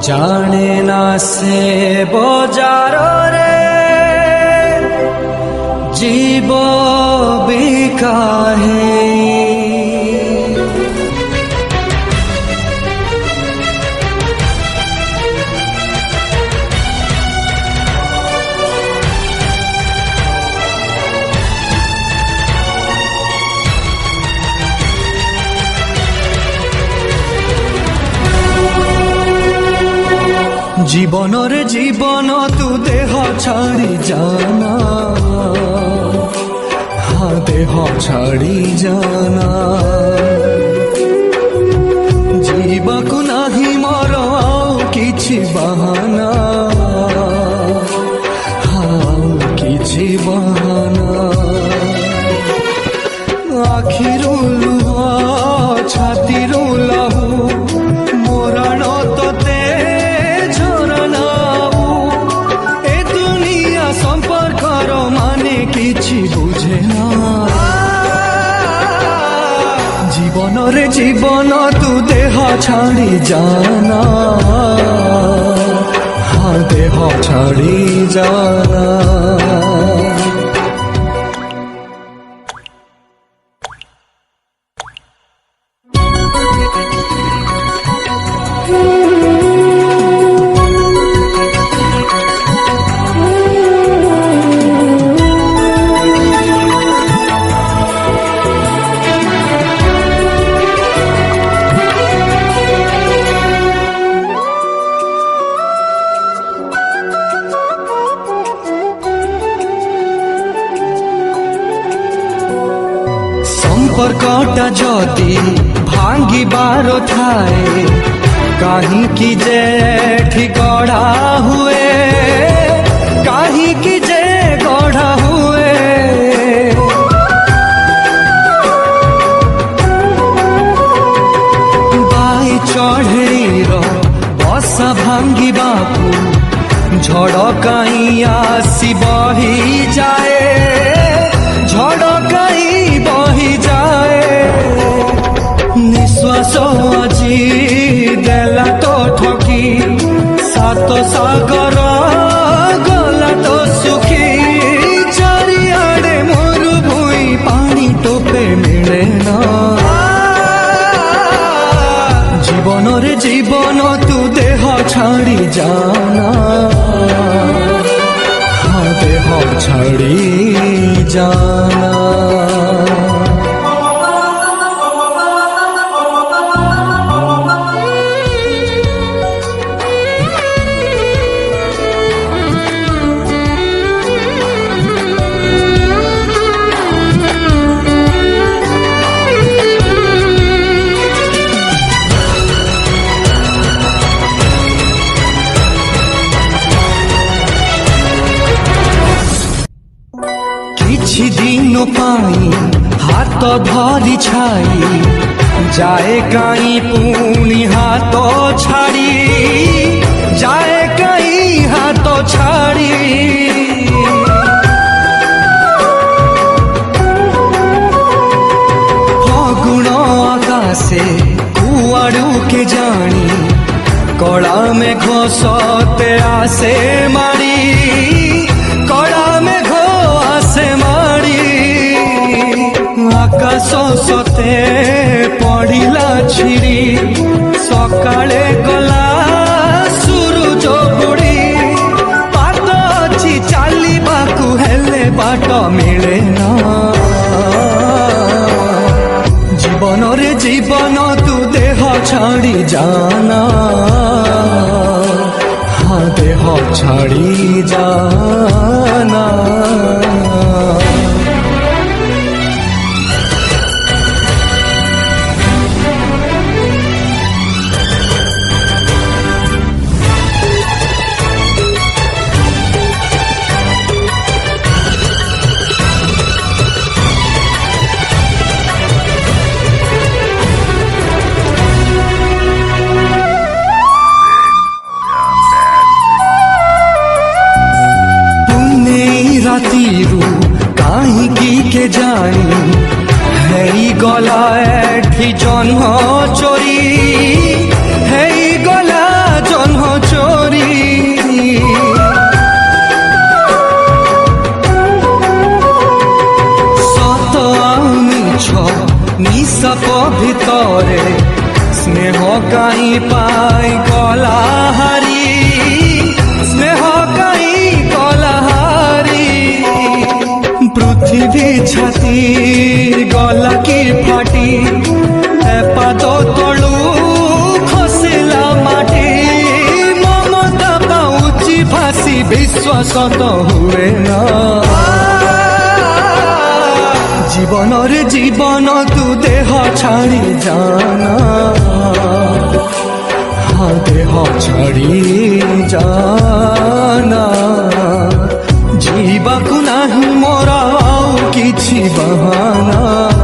जाने ना से बजार रे जीव बिकाहे जीवन रे जीवन तू देह छाड़ी जाना हाँ देह छाड़ी जाना जीवकु नाही मोर आउ किछि बहाना हाँ किछि बहाना आखिरु लुह छातीरु लहू मोराण तोते बुझे ना जीवन रे जीवन तू देह छाड़ी जाना हाँ देह छाड़ी जाना संपर्कटा जदि भांगिबार थाए कहीं की जेठी गढ़ा हुए कहीं की जे गढ़ा हुए बाई चढ़ेर बसा भांगिबाकू झड़ कहीं आसी बही जाए झड़ कहीं बही जाए निश्वास আজি देला तो ठकी सात सागर गला तो सुखी चारिआडे मोरु भुई पानी टोपे मिले ना जीवन रे जीवन तू देह छाड़ी जाना हाँ देह छाड़ी जाना किछि दिन पाई हाथ धरी छाई जाए कहीं पुणी हाथ छाड़ी जाए कहीं हाथ छाड़ी फगुण आकाशे कुआड़ू के जानी कड़ा में घोषते आसे मारी कड़ा में आसे मारी आकाश सते पड़िला छिड़ी सकाळे गला सूरज बुड़ी पाद अछि चालिबाकू हेले बाट मिले ना जीवन रे जीवन तू देह छाड़ी जाना हाँ देह छाड़ी जाना কাই পাই কলাহারি স্নেহ কাই কলাহারি পৃথিবী ছাতি গলা কি ফাটি পাদ তলু খসিলা মাটি মমতা পাউচি ভাসি বিশ্বাস তো হুয়ে না জীবনরে জীবন তু দেহ ছাড়ি জানা দেহ ছাড়ি জানা ଯିବାକୁ ନାହିଁ ମୋର ଆଉ କିଛି ବାହାନା